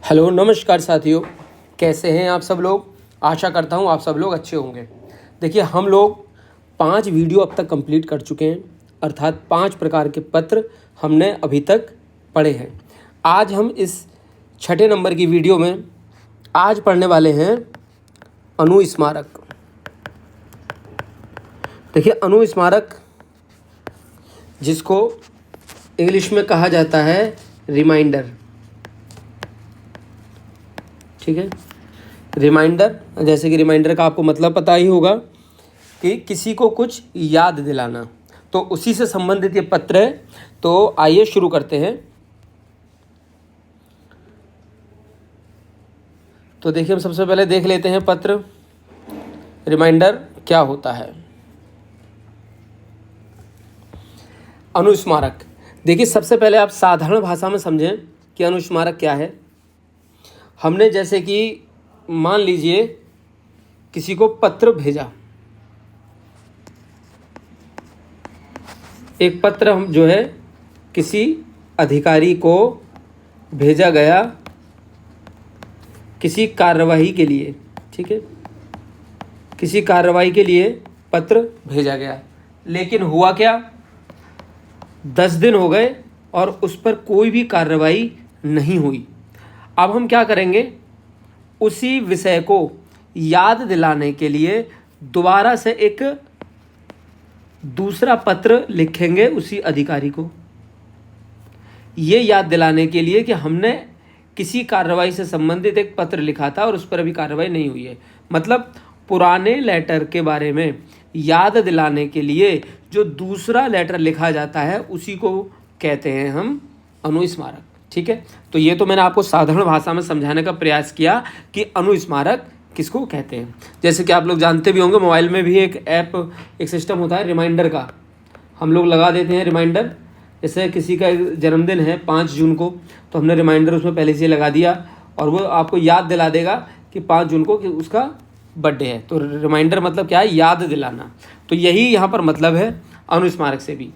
Hello नमस्कार साथियों, कैसे हैं आप सब लोग। आशा करता हूं आप सब लोग अच्छे होंगे। देखिए, हम लोग 5 वीडियो अब तक कंप्लीट कर चुके हैं, अर्थात 5 प्रकार के पत्र हमने अभी तक पढ़े हैं। आज हम इस छठे नंबर की वीडियो में आज पढ़ने वाले हैं अनुस्मारक। देखिए, अनुस्मारक जिसको इंग्लिश में कहा जाता है रिमाइंडर, ठीक है। रिमाइंडर, जैसे कि रिमाइंडर का आपको मतलब पता ही होगा कि किसी को कुछ याद दिलाना, तो उसी से संबंधित ये पत्र है। तो आइए शुरू करते हैं। तो देखिए, हम सबसे पहले देख लेते हैं पत्र रिमाइंडर क्या होता है। अनुस्मारक, देखिए सबसे पहले आप साधारण भाषा में समझें कि अनुस्मारक क्या है। हमने जैसे कि मान लीजिए किसी को पत्र भेजा, एक पत्र हम जो है किसी अधिकारी को भेजा गया किसी कार्यवाही के लिए, ठीक है। किसी कार्यवाही के लिए पत्र भेजा गया, लेकिन हुआ क्या, 10 दिन हो गए और उस पर कोई भी कार्रवाई नहीं हुई। अब हम क्या करेंगे, उसी विषय को याद दिलाने के लिए दोबारा से एक दूसरा पत्र लिखेंगे उसी अधिकारी को, ये याद दिलाने के लिए कि हमने किसी कार्रवाई से संबंधित एक पत्र लिखा था और उस पर अभी कार्रवाई नहीं हुई है। मतलब पुराने लेटर के बारे में याद दिलाने के लिए जो दूसरा लेटर लिखा जाता है उसी को कहते हैं हम अनुस्मारक, ठीक है। तो ये तो मैंने आपको साधारण भाषा में समझाने का प्रयास किया कि अनुस्मारक किसको कहते हैं। जैसे कि आप लोग जानते भी होंगे, मोबाइल में भी एक ऐप, एक सिस्टम होता है रिमाइंडर का, हम लोग लगा देते हैं रिमाइंडर। जैसे किसी का जन्मदिन है 5 जून को, तो हमने रिमाइंडर उसमें पहले से लगा दिया और वो आपको याद दिला देगा कि 5 जून को कि उसका बर्थडे है। तो रिमाइंडर मतलब क्या है, याद दिलाना। तो यही यहाँ पर मतलब है अनुस्मारक से भी।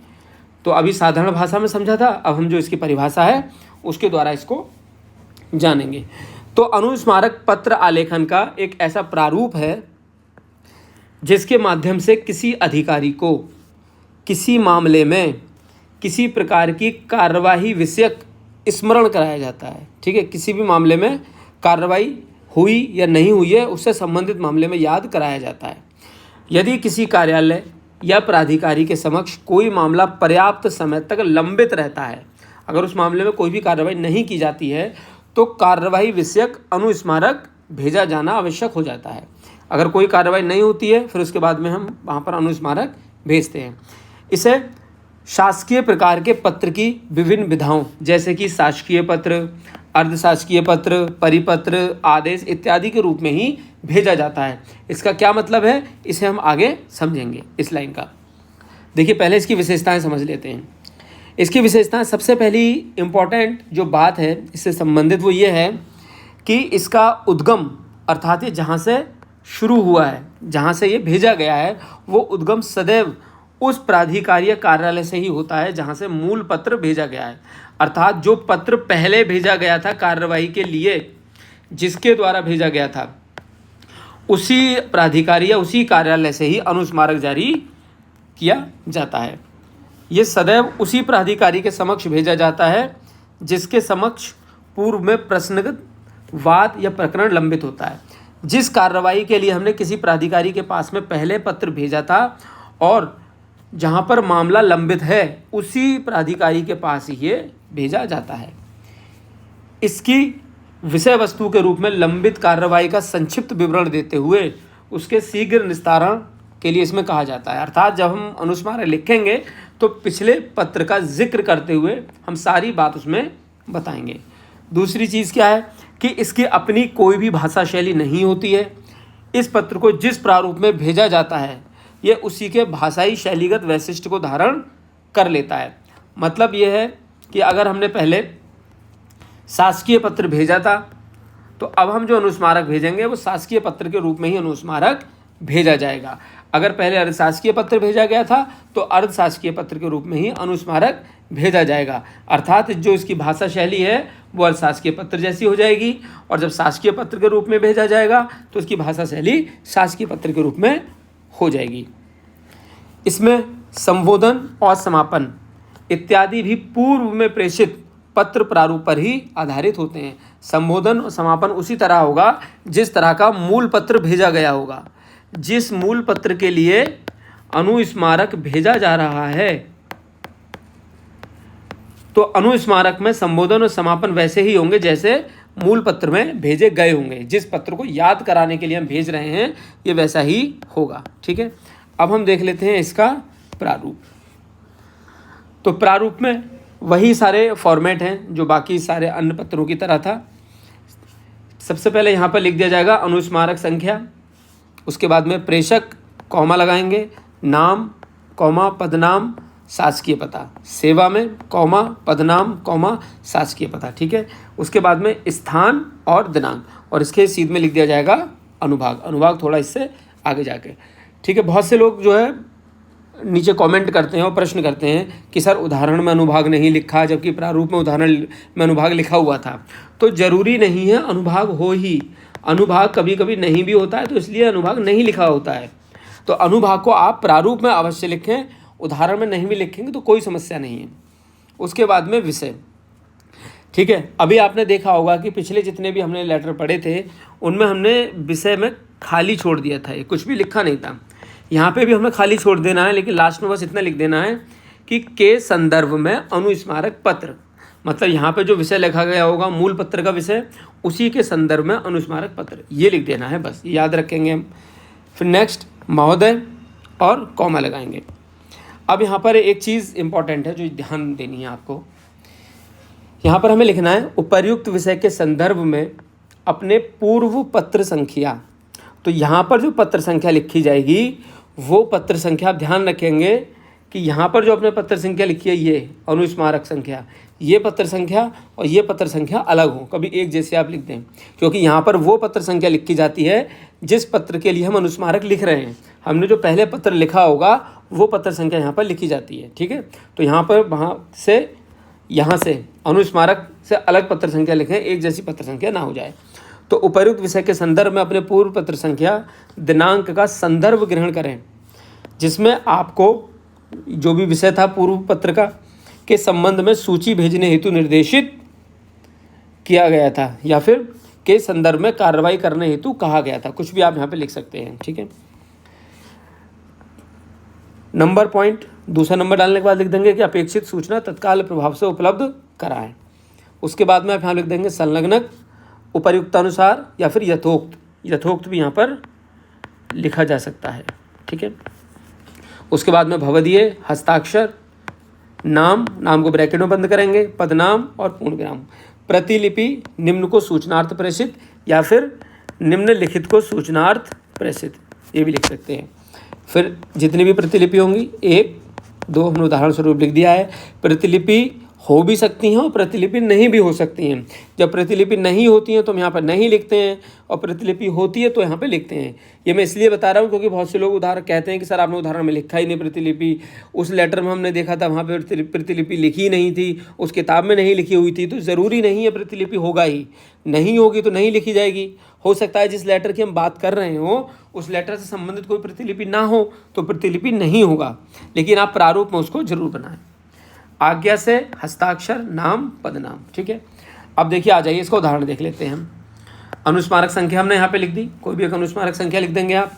तो अभी साधारण भाषा में समझा था, अब हम जो इसकी परिभाषा है उसके द्वारा इसको जानेंगे। तो अनुस्मारक पत्र आलेखन का एक ऐसा प्रारूप है जिसके माध्यम से किसी अधिकारी को किसी मामले में किसी प्रकार की कार्यवाही विषयक स्मरण कराया जाता है, ठीक है। किसी भी मामले में कार्रवाई हुई या नहीं हुई है उससे संबंधित मामले में याद कराया जाता है। यदि किसी कार्यालय या प्राधिकारी के समक्ष कोई मामला पर्याप्त समय तक लंबित रहता है, अगर उस मामले में कोई भी कार्रवाई नहीं की जाती है तो कार्यवाही विषयक अनुस्मारक भेजा जाना आवश्यक हो जाता है। अगर कोई कार्रवाई नहीं होती है फिर उसके बाद में हम वहाँ पर अनुस्मारक भेजते हैं। इसे शासकीय प्रकार के पत्र की विभिन्न विधाओं, जैसे कि शासकीय पत्र, अर्धशासकीय पत्र, परिपत्र, आदेश इत्यादि के रूप में ही भेजा जाता है। इसका क्या मतलब है, इसे हम आगे समझेंगे इस लाइन का। देखिए, पहले इसकी विशेषताएं समझ लेते हैं। इसकी विशेषताएं, सबसे पहली इम्पॉर्टेंट जो बात है इससे संबंधित वो ये है कि इसका उद्गम, अर्थात ये जहाँ से शुरू हुआ है, जहाँ से ये भेजा गया है, वो उद्गम सदैव उस प्राधिकारीय कार्यालय से ही होता है जहाँ से मूल पत्र भेजा गया है। अर्थात जो पत्र पहले भेजा गया था कार्रवाई के लिए, जिसके द्वारा भेजा गया था, उसी प्राधिकारी या उसी कार्यालय से ही अनुस्मारक जारी किया जाता है। ये सदैव उसी प्राधिकारी के समक्ष भेजा जाता है जिसके समक्ष पूर्व में प्रश्नगत वाद या प्रकरण लंबित होता है। जिस कार्रवाई के लिए हमने किसी प्राधिकारी के पास में पहले पत्र भेजा था और जहाँ पर मामला लंबित है, उसी प्राधिकारी के पास ही ये भेजा जाता है। इसकी विषय वस्तु के रूप में लंबित कार्रवाई का संक्षिप्त विवरण देते हुए उसके शीघ्र निस्तारण के लिए इसमें कहा जाता है। अर्थात जब हम अनुस्मारक लिखेंगे तो पिछले पत्र का जिक्र करते हुए हम सारी बात उसमें बताएंगे। दूसरी चीज़ क्या है कि इसकी अपनी कोई भी भाषा शैली नहीं होती है। इस पत्र को जिस प्रारूप में भेजा जाता है ये उसी के भाषाई शैलीगत वैशिष्ट्य को धारण कर लेता है। मतलब यह है कि अगर हमने पहले शासकीय पत्र भेजा था तो अब हम जो अनुस्मारक भेजेंगे वो शासकीय पत्र के रूप में ही अनुस्मारक भेजा जाएगा। अगर पहले अर्धशासकीय पत्र भेजा गया था तो अर्धशासकीय पत्र के रूप में ही अनुस्मारक भेजा जाएगा। अर्थात जो इसकी भाषा शैली है वो अशासकीय पत्र जैसी हो जाएगी, और जब शासकीय पत्र के रूप में भेजा जाएगा तो इसकी भाषा शैली शासकीय पत्र के रूप में हो जाएगी। इसमें संबोधन और समापन इत्यादि भी पूर्व में प्रेषित पत्र प्रारूप पर ही आधारित होते हैं। संबोधन और समापन उसी तरह होगा जिस तरह का मूल पत्र भेजा गया होगा। जिस मूल पत्र के लिए अनुस्मारक भेजा जा रहा है तो अनुस्मारक में संबोधन और समापन वैसे ही होंगे जैसे मूल पत्र में भेजे गए होंगे। जिस पत्र को याद कराने के लिए हम भेज रहे हैं ये वैसा ही होगा। ठीक है, अब हम देख लेते हैं इसका प्रारूप। तो प्रारूप में वही सारे फॉर्मेट हैं जो बाकी सारे अन्य पत्रों की तरह था। सबसे पहले यहाँ पर लिख दिया जाएगा अनुस्मारक संख्या, उसके बाद में प्रेषक कॉमा लगाएंगे, नाम कॉमा पदनाम शासकीय पता, सेवा में कॉमा पदनाम कॉमा शासकीय पता। ठीक है, उसके बाद में स्थान और दिनांक, और इसके सीध में लिख दिया जाएगा अनुभाग। अनुभाग थोड़ा इससे आगे जाके। ठीक है, बहुत से लोग जो है नीचे कमेंट करते हैं और प्रश्न करते हैं कि सर उदाहरण में अनुभाग नहीं लिखा जबकि प्रारूप में उदाहरण में अनुभाग लिखा हुआ था। तो जरूरी नहीं है अनुभाग हो ही, अनुभाग कभी कभी नहीं भी होता है, तो इसलिए अनुभाग नहीं लिखा होता है। तो अनुभाग को आप प्रारूप में अवश्य लिखें, उदाहरण में नहीं भी लिखेंगे तो कोई समस्या नहीं है। उसके बाद में विषय। ठीक है, अभी आपने देखा होगा कि पिछले जितने भी हमने लेटर पढ़े थे उनमें हमने विषय में खाली छोड़ दिया था, कुछ भी लिखा नहीं था। यहाँ पे भी हमें खाली छोड़ देना है, लेकिन लास्ट में बस इतना लिख देना है कि के संदर्भ में अनुस्मारक पत्र, मतलब यहाँ पे जो विषय लिखा गया होगा मूल पत्र का विषय, उसी के संदर्भ में अनुस्मारक पत्र, ये लिख देना है बस, ये याद रखेंगे हम। फिर नेक्स्ट महोदय और कॉमा लगाएंगे। अब यहाँ पर एक चीज़ इंपॉर्टेंट है जो ध्यान देनी है आपको। यहाँ पर हमें लिखना है उपर्युक्त विषय के संदर्भ में अपने पूर्व पत्र संख्या। तो यहाँ पर जो पत्र संख्या लिखी जाएगी वो पत्र संख्या आप ध्यान रखेंगे कि यहाँ पर जो अपने पत्र संख्या लिखी है ये अनुस्मारक संख्या, ये पत्र संख्या और ये पत्र संख्या अलग हो, कभी एक जैसे आप लिख दें, क्योंकि यहाँ पर वो पत्र संख्या लिखी जाती है जिस पत्र के लिए हम अनुस्मारक लिख रहे हैं। हमने जो पहले पत्र लिखा होगा वो पत्र संख्या यहाँ पर लिखी जाती है। ठीक है, तो यहाँ पर यहाँ से अनुस्मारक से अलग पत्र संख्या लिखें, एक जैसी पत्र संख्या ना हो जाए। तो उपर्युक्त विषय के संदर्भ में अपने पूर्व पत्र संख्या दिनांक का संदर्भ ग्रहण करें जिसमें आपको जो भी विषय था पूर्व पत्र का के संबंध में सूची भेजने हेतु निर्देशित किया गया था या फिर के संदर्भ में कार्रवाई करने हेतु कहा गया था, कुछ भी आप यहाँ पे लिख सकते हैं। ठीक है, नंबर पॉइंट, दूसरा नंबर डालने के बाद लिख देंगे कि अपेक्षित सूचना तत्काल प्रभाव से उपलब्ध कराएं। उसके बाद में आप यहाँ लिख देंगे संलग्नक, उपर्युक्तानुसार या फिर यथोक्त, यथोक्त भी यहाँ पर लिखा जा सकता है। ठीक है, उसके बाद में भवदीय, हस्ताक्षर, नाम को ब्रैकेट में बंद करेंगे, पदनाम और पूर्णविराम। प्रतिलिपि निम्न को सूचनार्थ प्रेषित या फिर निम्नलिखित को सूचनार्थ प्रेषित, ये भी लिख सकते हैं। फिर जितनी भी प्रतिलिपि होंगी, 1 2 हमने उदाहरण स्वरूप लिख दिया है। प्रतिलिपि हो भी सकती हैं और प्रतिलिपि नहीं भी हो सकती हैं। जब प्रतिलिपि नहीं होती हैं तो हम यहाँ पर नहीं लिखते हैं, और प्रतिलिपि होती है तो यहाँ पे लिखते हैं। ये मैं इसलिए बता रहा हूँ क्योंकि बहुत से लोग उदाहरण कहते हैं कि सर आपने उदाहरण में लिखा ही नहीं प्रतिलिपि, उस लेटर में हमने देखा था वहाँ पे प्रतिलिपि लिखी नहीं थी, उस किताब में नहीं लिखी हुई थी। तो ज़रूरी नहीं है प्रतिलिपि होगा ही, नहीं होगी तो नहीं लिखी जाएगी। हो सकता है जिस लेटर की हम बात कर रहे हो उस लेटर से संबंधित कोई प्रतिलिपि ना हो तो प्रतिलिपि नहीं होगा, लेकिन आप प्रारूप में उसको जरूर बनाएं। आज्ञा से हस्ताक्षर, नाम, पदनाम। ठीक है, अब देखिए आ जाइए इसका उदाहरण देख लेते हैं हम। अनुस्मारक संख्या हमने यहाँ पे लिख दी, कोई भी एक अनुस्मारक संख्या लिख देंगे आप।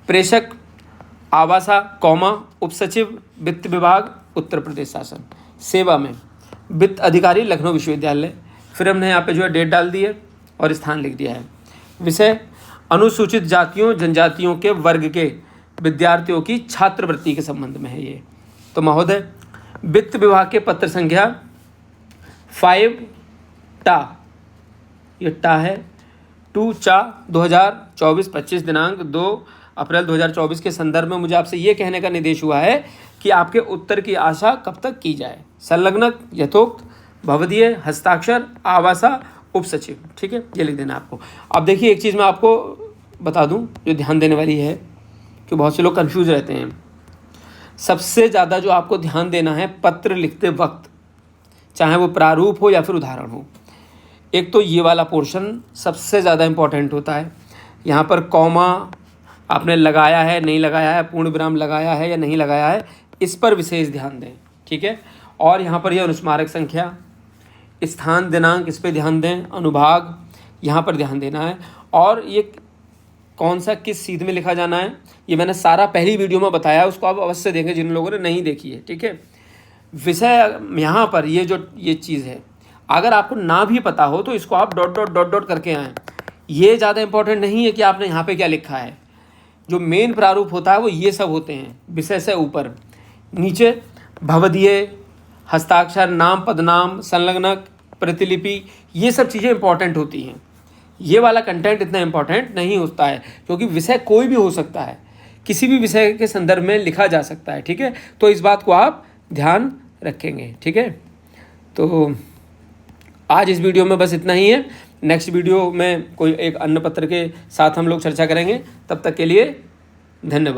प्रेषक आवासा कौमा उपसचिव वित्त विभाग उत्तर प्रदेश शासन, सेवा में वित्त अधिकारी लखनऊ विश्वविद्यालय। फिर हमने यहाँ पे जो है डेट डाल दी है और स्थान लिख दिया है। विषय अनुसूचित जातियों जनजातियों के वर्ग के विद्यार्थियों की छात्रवृत्ति के संबंध में है ये। तो महोदय वित्त विभाग के पत्र संख्या 5 टा, ये टा है 2 चा 2024-25 दिनांक 2 अप्रैल 2024 के संदर्भ में मुझे आपसे ये कहने का निर्देश हुआ है कि आपके उत्तर की आशा कब तक की जाए। संलग्नक, यथोक्त, भवदीय, हस्ताक्षर, आवासा, उपसचिव। ठीक है, ये लिख देना आपको। अब देखिए एक चीज़ मैं आपको बता दूं जो ध्यान देने वाली है कि बहुत से लोग कंफ्यूज रहते हैं। सबसे ज़्यादा जो आपको ध्यान देना है पत्र लिखते वक्त, चाहे वो प्रारूप हो या फिर उदाहरण हो, एक तो ये वाला पोर्शन सबसे ज़्यादा इम्पॉर्टेंट होता है। यहाँ पर कॉमा आपने लगाया है नहीं लगाया है, पूर्ण विराम लगाया है या नहीं लगाया है, इस पर विशेष ध्यान दें, ठीक है। और यहाँ पर यह अनुस्मारक संख्या, स्थान दिनांक, इस पर ध्यान दें। अनुभाग यहाँ पर ध्यान देना है। और ये कौन सा किस सीध में लिखा जाना है, ये मैंने सारा पहली वीडियो में बताया, उसको आप अवश्य देखें जिन लोगों ने नहीं देखी है, ठीक है। विषय यहाँ पर ये चीज़ है, अगर आपको ना भी पता हो तो इसको आप डॉट डॉट डॉट डॉट करके आएँ। ये ज़्यादा इंपॉर्टेंट नहीं है कि आपने यहाँ पे क्या लिखा है। जो मेन प्रारूप होता है वो ये सब होते हैं, विषय से ऊपर नीचे भवदीय, हस्ताक्षर, नाम, पदनाम, संलग्नक, प्रतिलिपि, ये सब चीज़ें इंपॉर्टेंट होती हैं। ये वाला कंटेंट इतना इंपॉर्टेंट नहीं होता है, क्योंकि विषय कोई भी हो सकता है, किसी भी विषय के संदर्भ में लिखा जा सकता है, ठीक है। तो इस बात को आप ध्यान रखेंगे, ठीक है। तो आज इस वीडियो में बस इतना ही है। नेक्स्ट वीडियो में कोई एक अन्य पत्र के साथ हम लोग चर्चा करेंगे। तब तक के लिए धन्यवाद।